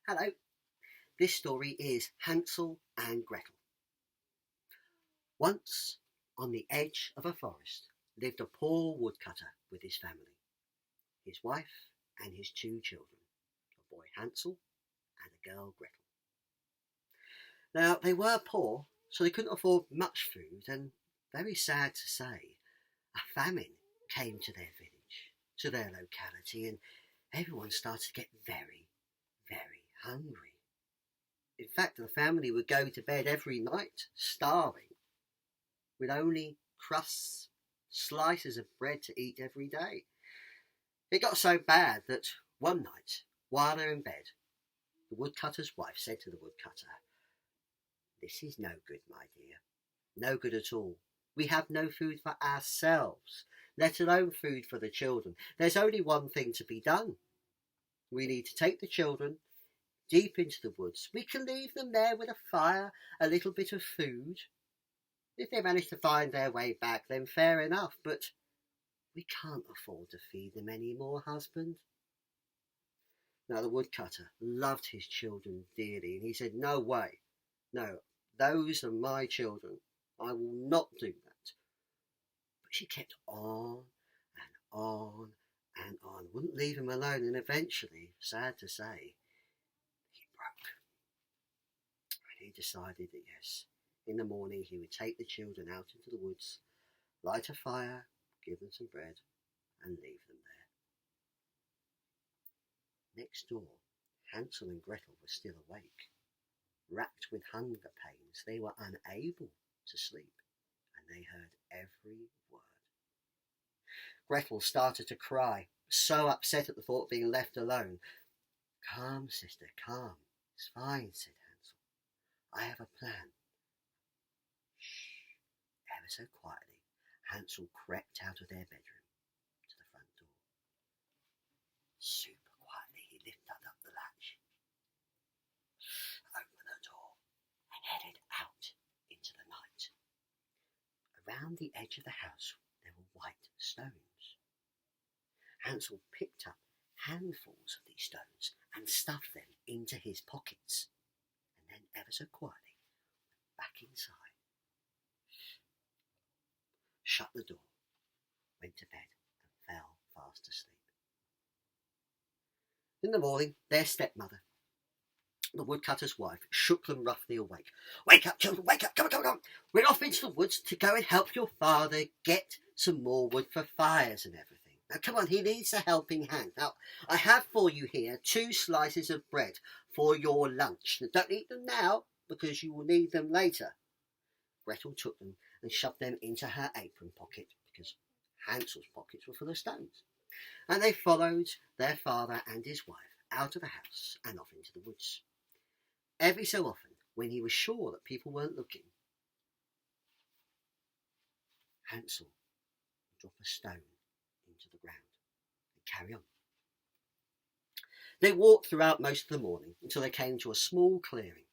Hello, this story is Hansel and Gretel. Once, on the edge of a forest, lived a poor woodcutter with his family, his wife and his two children, a boy Hansel and a girl Gretel. Now, they were poor, so they couldn't afford much food, and very sad to say, a famine came to their village, to their locality, and everyone started to get very, very hungry. In fact, the family would go to bed every night starving, with only crusts, slices of bread to eat every day. It got so bad that one night, while they're in bed, the woodcutter's wife said to the woodcutter, "This is no good, my dear. No good at all. We have no food for ourselves, let alone food for the children. There's only one thing to be done. We need to take the children deep into the woods. We can leave them there with a fire, a little bit of food. If they manage to find their way back, then fair enough, but we can't afford to feed them any more, husband." Now, the woodcutter loved his children dearly, and he said, "No way. No, those are my children. I will not do that." But she kept on and on and on, wouldn't leave him alone, and eventually, sad to say, he broke. And he decided that yes, in the morning he would take the children out into the woods, light a fire, give them some bread, and leave them there. Next door, Hansel and Gretel were still awake. Racked with hunger pains, they were unable to sleep, and they heard every word. Gretel started to cry, so upset at the thought of being left alone. "Calm, sister, calm. It's fine," said Hansel. "I have a plan." Shh. Ever so quietly, Hansel crept out of their bedroom to the front door. Super quietly, he lifted up the latch, opened the door, and headed out into the night. Around the edge of the house there were white stones. Hansel picked up handfuls of these stones and stuffed them into his pockets, and then ever so quietly went back inside, shut the door, went to bed, and fell fast asleep. In the morning, their stepmother, the woodcutter's wife, shook them roughly awake. "Wake up, children, wake up, come on, come on, come on. We're off into the woods to go and help your father get some more wood for fires and everything. Now, come on, he needs a helping hand. Now, I have for you here 2 slices of bread for your lunch. Now, don't eat them now, because you will need them later." Gretel took them and shoved them into her apron pocket, because Hansel's pockets were full of stones. And they followed their father and his wife out of the house and off into the woods. Every so often, when he was sure that people weren't looking, Hansel would drop a stone into the ground and carry on. They walked throughout most of the morning until they came to a small clearing.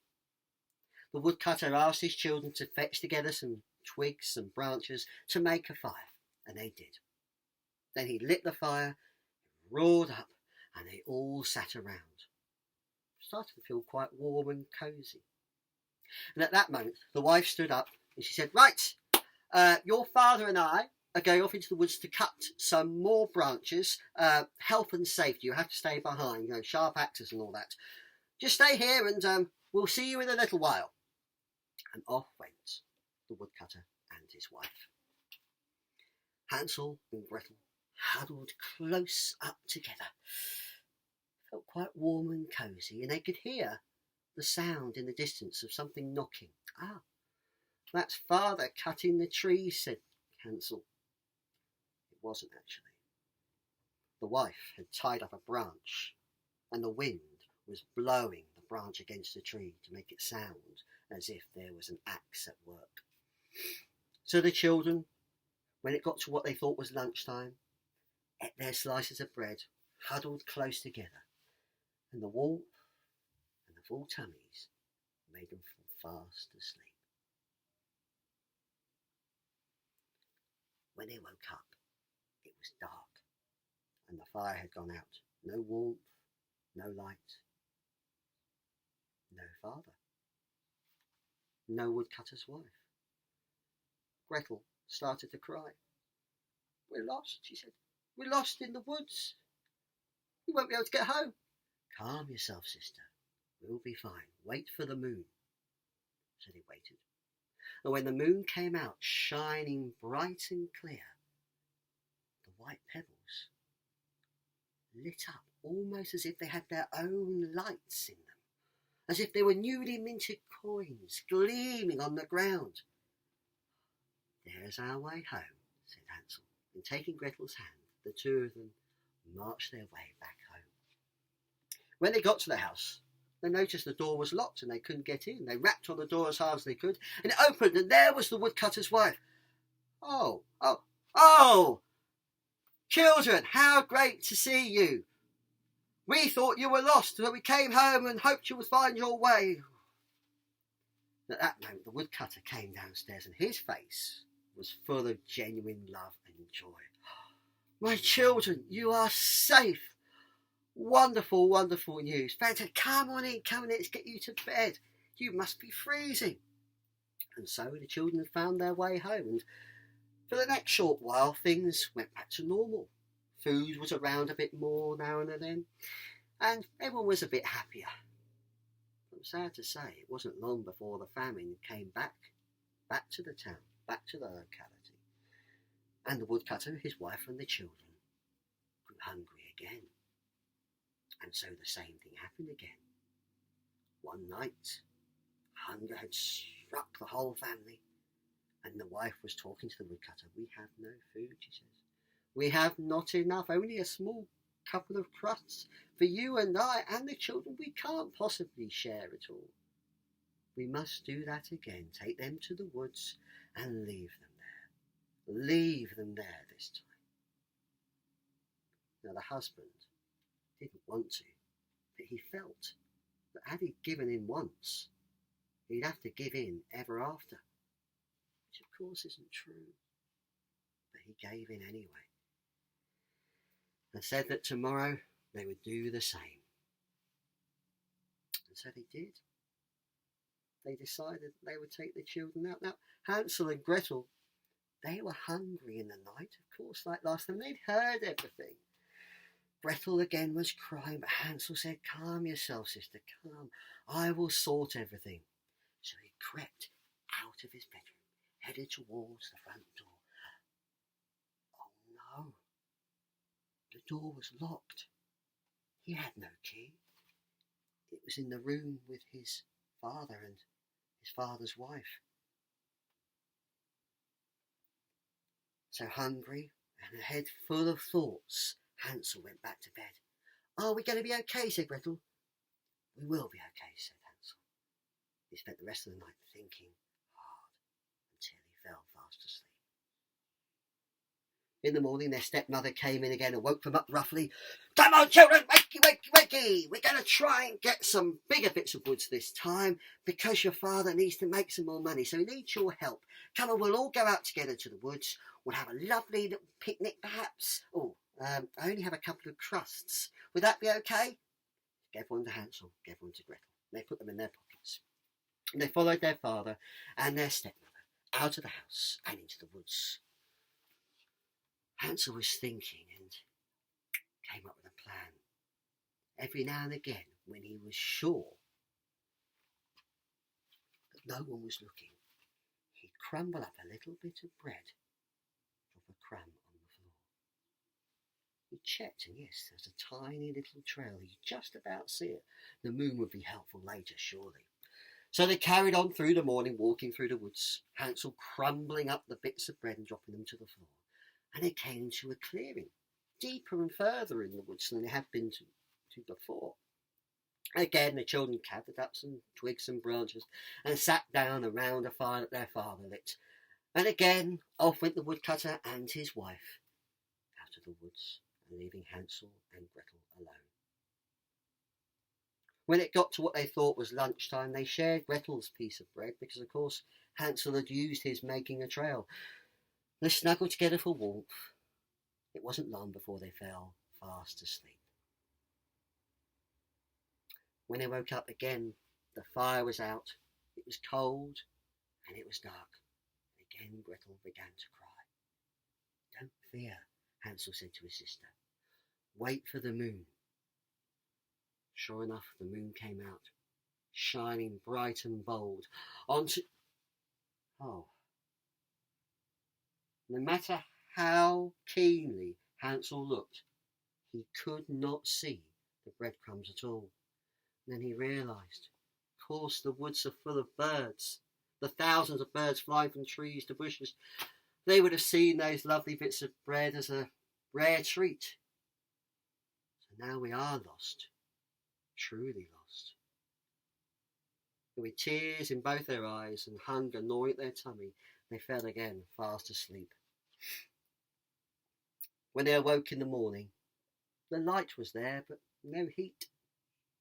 The woodcutter asked his children to fetch together some twigs and branches to make a fire, and they did. Then he lit the fire, roared up, and they all sat around, started to feel quite warm and cosy. And at that moment, the wife stood up and she said, "Right, your father and I are going off into the woods to cut some more branches. Health and safety, you have to stay behind, sharp axes and all that. Just stay here and we'll see you in a little while." And off went the woodcutter and his wife. Hansel and Gretel huddled close up together. Felt quite warm and cosy, and they could hear the sound in the distance of something knocking. "Ah, that's father cutting the trees," said Hansel. It wasn't actually. The wife had tied up a branch, and the wind was blowing the branch against the tree to make it sound as if there was an axe at work. So the children, when it got to what they thought was lunchtime, ate their slices of bread, huddled close together, and the warmth and the full tummies made them fall fast asleep. When they woke up, it was dark, and the fire had gone out. No warmth, no light. No father. No woodcutter's wife. Gretel started to cry. "We're lost," she said. "We're lost in the woods. We won't be able to get home." "Calm yourself, sister. We'll be fine. Wait for the moon." So they waited. And when the moon came out, shining bright and clear, the white pebbles lit up almost as if they had their own lights in them, as if they were newly minted coins gleaming on the ground. "There's our way home," said Hansel, and taking Gretel's hand, the two of them marched their way back home. When they got to the house, they noticed the door was locked and they couldn't get in. They rapped on the door as hard as they could, and it opened, and there was the woodcutter's wife. Oh! Children, how great to see you! We thought you were lost, so we came home and hoped you would find your way." At that moment, the woodcutter came downstairs, and his face was full of genuine love and joy. "My children, you are safe. Wonderful, wonderful news. Fantastic. Come on in, let's get you to bed. You must be freezing." And so the children had found their way home, and for the next short while things went back to normal. Food was around a bit more now and then, and everyone was a bit happier. But sad to say, it wasn't long before the famine came back to the town, back to the locality, and the woodcutter, his wife and the children grew hungry again. And so the same thing happened again. One night, hunger had struck the whole family, and the wife was talking to the woodcutter. "We have no food," she says. "We have not enough, only a small couple of crusts for you and I and the children. We can't possibly share it all. We must do that again, take them to the woods and leave them there. Leave them there this time." Now the husband didn't want to, but he felt that had he given in once, he'd have to give in ever after, which of course isn't true. But he gave in anyway, and said that tomorrow they would do the same. And so they did. They decided they would take the children out. Now, Hansel and Gretel, they were hungry in the night, of course, like last time. They'd heard everything. Gretel again was crying, but Hansel said, "Calm yourself, sister, calm. I will sort everything." So he crept out of his bedroom, headed towards the front door. Oh no, the door was locked. He had no key. It was in the room with his father and his father's wife. So hungry and a head full of thoughts, Hansel went back to bed. "Are we going to be okay?" said Gretel. "We will be okay," said Hansel. He spent the rest of the night thinking hard until he fell fast asleep. In the morning, their stepmother came in again and woke them up roughly. "Come on, children, wakey, wakey, wakey. We're going to try and get some bigger bits of woods this time because your father needs to make some more money, so he needs your help. Come on, we'll all go out together to the woods. We'll have a lovely little picnic, perhaps. I only have a couple of crusts. Would that be okay?" Gave one to Hansel, gave one to Gretel. They put them in their pockets. And they followed their father and their stepmother out of the house and into the woods. Hansel was thinking and came up with a plan. Every now and again, when he was sure that no one was looking, he'd crumble up a little bit of bread, drop a crumb on the floor. He checked, and yes, there was a tiny little trail. He could just about see it. The moon would be helpful later, surely. So they carried on through the morning, walking through the woods, Hansel crumbling up the bits of bread and dropping them to the floor. And they came to a clearing, deeper and further in the woods than they had been to before. Again, the children gathered up some twigs and branches and sat down around a fire that their father lit. And again, off went the woodcutter and his wife out of the woods, leaving Hansel and Gretel alone. When it got to what they thought was lunchtime, they shared Gretel's piece of bread because, of course, Hansel had used his making a trail. They snuggled together for warmth. It wasn't long before they fell fast asleep. When they woke up again, The fire was out, it was cold, and it was dark. Again Gretel began to cry. "Don't fear," Hansel said to his sister. "Wait for the moon." Sure enough, the moon came out, shining bright and bold onto... Oh. No matter how keenly Hansel looked, he could not see the breadcrumbs at all. And then he realised, of course, the woods are full of birds. The thousands of birds flying from trees to bushes. They would have seen those lovely bits of bread as a rare treat. So now we are lost, truly lost. And with tears in both their eyes and hunger gnawing at their tummy, they fell again fast asleep. When they awoke in the morning, the light was there, but no heat.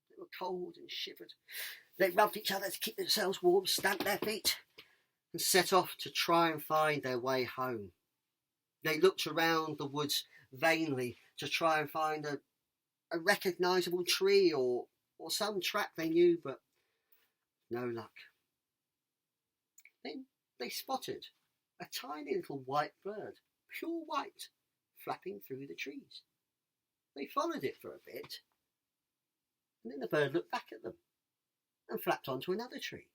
They were cold and shivered. They rubbed each other to keep themselves warm, stamped their feet, and set off to try and find their way home. They looked around the woods vainly to try and find a recognisable tree or some track they knew, but no luck. Then they spotted a tiny little white bird, pure white, flapping through the trees. They followed it for a bit, and then the bird looked back at them and flapped onto another tree.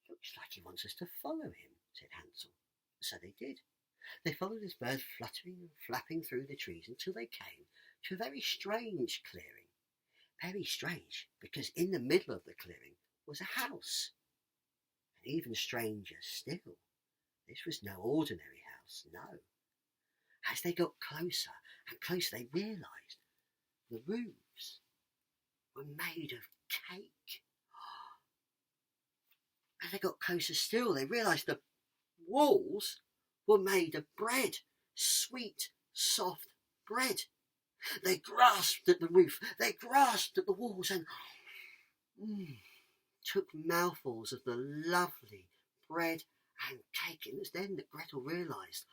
"Looks like he wants us to follow him," said Hansel. So they did. They followed this bird fluttering and flapping through the trees until they came to a very strange clearing. Very strange, because in the middle of the clearing was a house. And even stranger still, this was no ordinary house, no. As they got closer and closer, they realised the roofs were made of cake. As they got closer still, they realised the walls were made of bread, sweet, soft bread. They grasped at the roof, they grasped at the walls and took mouthfuls of the lovely bread and cake. And it was then that Gretel realised,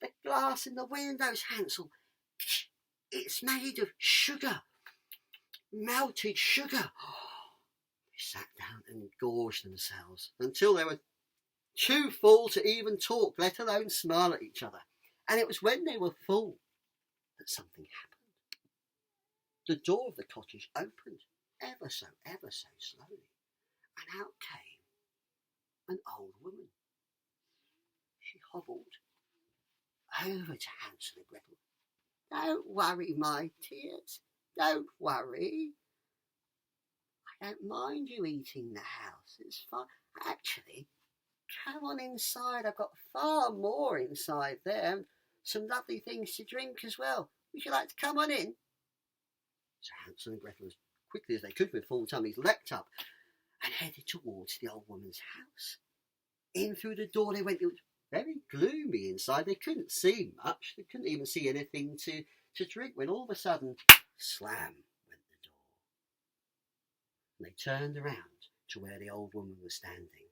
the glass in the windows, Hansel, it's made of sugar, melted sugar. They sat down and gorged themselves until they were too full to even talk, let alone smile at each other. And it was when they were full that something happened. The door of the cottage opened ever so slowly, and out came an old woman. She hobbled over to Hansel and Gretel. "Don't worry, my dears, don't worry. I don't mind you eating the house, it's fine. Actually, come on inside, I've got far more inside there, and some lovely things to drink as well. Would you like to come on in?" So Hansel and Gretel, as quickly as they could with full tummies, leapt up and headed towards the old woman's house. In through the door they went. It was very gloomy inside. They couldn't see much. They couldn't even see anything to drink, when all of a sudden, slam went the door. And they turned around to where the old woman was standing,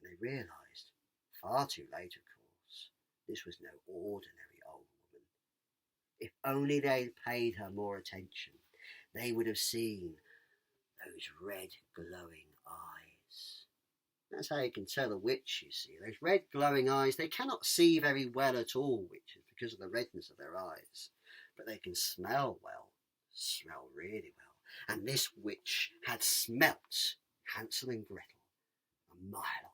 and they realised, far too late of course, this was no ordinary old woman. If only they'd paid her more attention, they would have seen those red glowing eyes. That's how you can tell a witch, you see. Those red glowing eyes, they cannot see very well at all, witches, because of the redness of their eyes. But they can smell well, smell really well. And this witch had smelt Hansel and Gretel a mile off.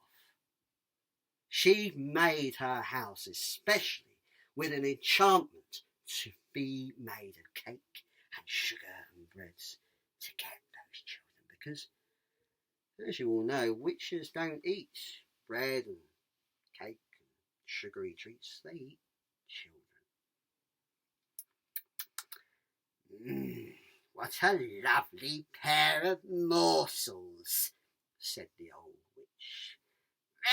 She made her house especially with an enchantment to be made of cake and sugar and breads to get those children, because, as you all know, witches don't eat bread and cake and sugary treats. They eat children. What a lovely pair of morsels, said the old witch.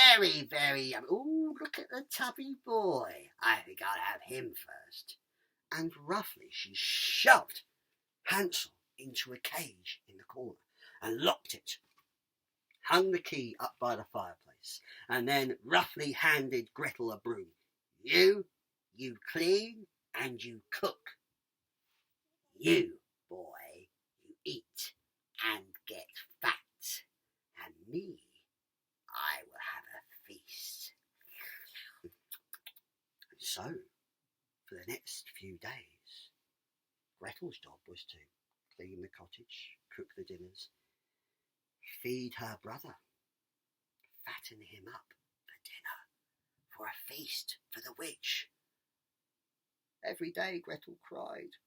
Very, very yummy. Oh, look at the tubby boy. I think I'll have him first. And roughly she shoved Hansel into a cage in the corner and locked it, hung the key up by the fireplace, and then roughly handed Gretel a broom. You clean and you cook. You, boy, you eat and get was to clean the cottage, cook the dinners, feed her brother, fatten him up for dinner, for a feast for the witch. Every day Gretel cried,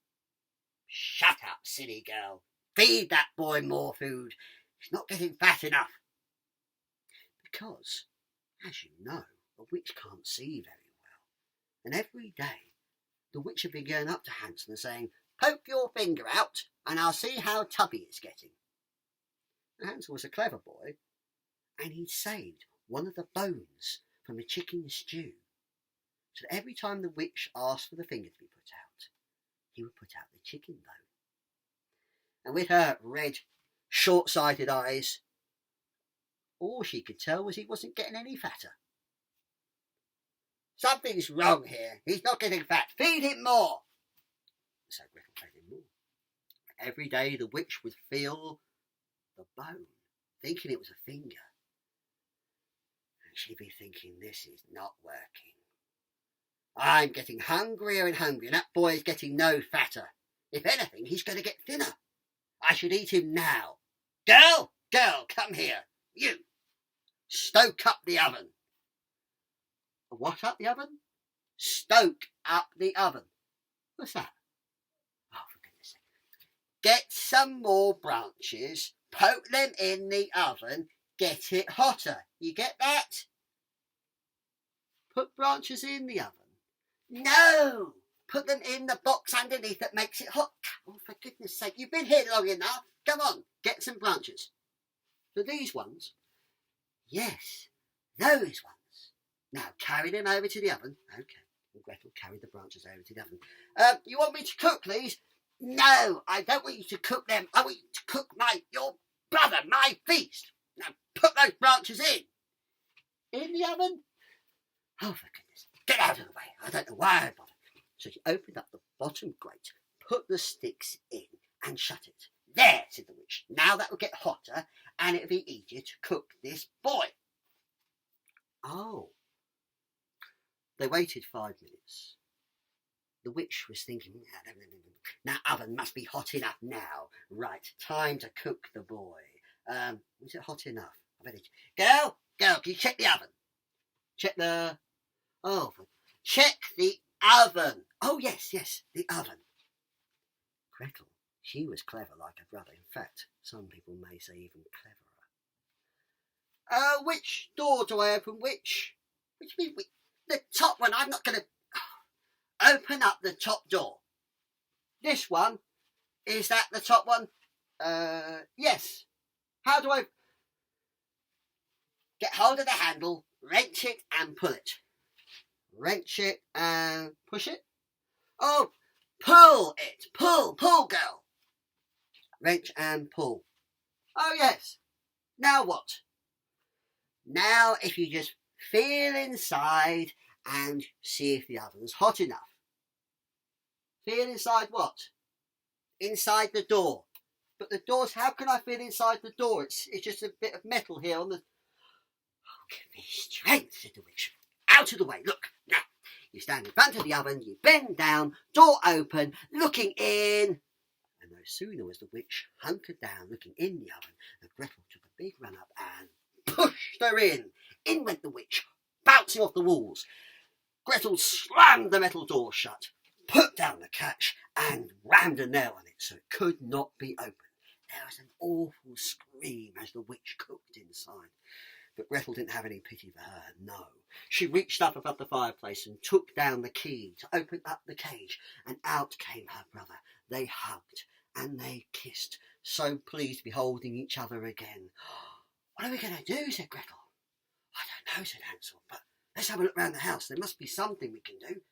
"Shut up, silly girl. Feed that boy more food. He's not getting fat enough." Because, as you know, a witch can't see very well. And every day the witch had been going up to Hansel and saying, "Poke your finger out and I'll see how tubby it's getting." And Hansel was a clever boy, and he'd saved one of the bones from a chicken stew. So that every time the witch asked for the finger to be put out, he would put out the chicken bone. And with her red, short-sighted eyes, all she could tell was he wasn't getting any fatter. "Something's wrong here. He's not getting fat. Feed him more." So Gretel fed him more. Every day the witch would feel the bone, thinking it was a finger. And she'd be thinking, "This is not working. I'm getting hungrier and hungrier, and that boy's getting no fatter. If anything, he's going to get thinner. I should eat him now. Girl, come here. You, stoke up the oven." "What up the oven?" "Stoke up the oven." "What's that?" "Oh, for goodness sake. Get some more branches, poke them in the oven, get it hotter. You get that?" "Put branches in the oven?" "No, put them in the box underneath that makes it hot." "Oh, for goodness sake, you've been here long enough. Come on, get some branches." "So these ones?" "Yes, those ones. Now carry them over to the oven." Okay, and Gretel carried the branches over to the oven. You want me to cook these?" "No, I don't want you to cook them. I want you to cook your brother, my feast. Now put those branches in." "In the oven?" "Oh, for goodness, get out of the way. I don't know why I bothered." So she opened up the bottom grate, put the sticks in and shut it. "There," said the witch. "Now that will get hotter and it'll be easier to cook this boy." Oh. They waited 5 minutes. The witch was thinking, "That oven must be hot enough now. Right, time to cook the boy. Is it hot enough? I bet it. Girl, can you check the oven?" Check the oven. Oh, yes, the oven. Gretel, she was clever like her brother. In fact, some people may say even cleverer. Which door do I open? Which means the top one. I'm not going to open up the top door. This one. Is that the top one? Yes. How do I get hold of the handle, wrench it and pull it? Wrench it and push it? Oh, pull it. Pull, girl. Wrench and pull. Oh, yes. Now what? Now if you just feel inside and see if the oven's hot enough. Feel inside what? Inside the door. But the doors, how can I feel inside the door? It's just a bit of metal here on the... "Oh, give me strength," said the witch. "Out of the way. Look, now. You stand in front of the oven, you bend down, door open, looking in." And no sooner was the witch hunkered down, looking in the oven, than Gretel took a big run up and pushed her in. In went the witch, bouncing off the walls. Gretel slammed the metal door shut, put down the catch, and rammed a nail on it so it could not be opened. There was an awful scream as the witch cooked inside. But Gretel didn't have any pity for her, no. She reached up above the fireplace and took down the key to open up the cage, and out came her brother. They hugged and they kissed, so pleased to be holding each other again. "What are we going to do?" said Gretel. "I don't know," said Hansel, "but let's have a look round the house. There must be something we can do."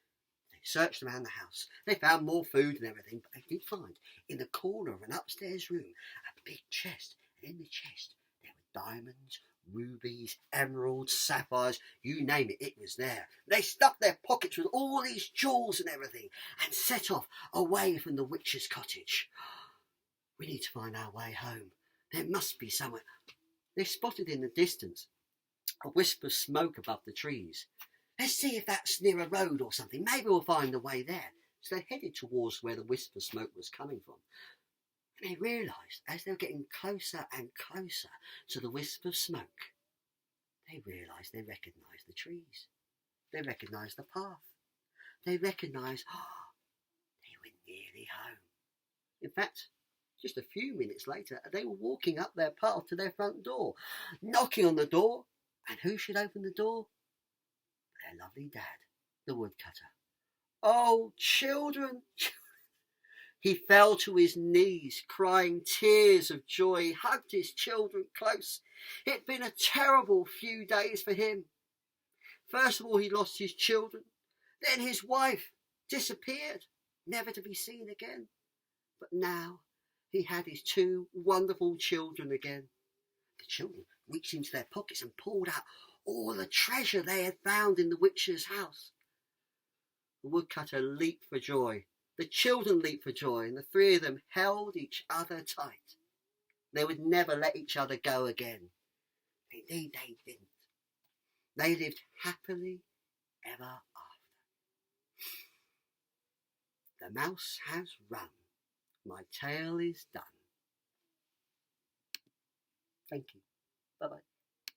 They searched around the house. They found more food and everything, but they did find, in the corner of an upstairs room, a big chest. And in the chest there were diamonds, rubies, emeralds, sapphires, you name it, it was there. They stuffed their pockets with all these jewels and everything and set off away from the witch's cottage. "We need to find our way home. There must be somewhere." They spotted in the distance a wisp of smoke above the trees. "Let's see if that's near a road or something. Maybe we'll find the way there." So they headed towards where the wisp of smoke was coming from. And they realised, as they were getting closer and closer to the wisp of smoke, they realised they recognised the trees. They recognised the path. They recognised, they were nearly home. In fact, just a few minutes later, they were walking up their path to their front door, knocking on the door, and who should open the door? Their lovely dad, the woodcutter. Oh, children! He fell to his knees, crying tears of joy. He hugged his children close. It'd been a terrible few days for him. First of all, he lost his children. Then his wife disappeared, never to be seen again. But now he had his two wonderful children again. The children reached into their pockets and pulled out all the treasure they had found in the witch's house. The woodcutter leaped for joy. The children leaped for joy, and the three of them held each other tight. They would never let each other go again. Indeed, they didn't. They lived happily ever after. The mouse has run. My tale is done. Thank you. Bye-bye.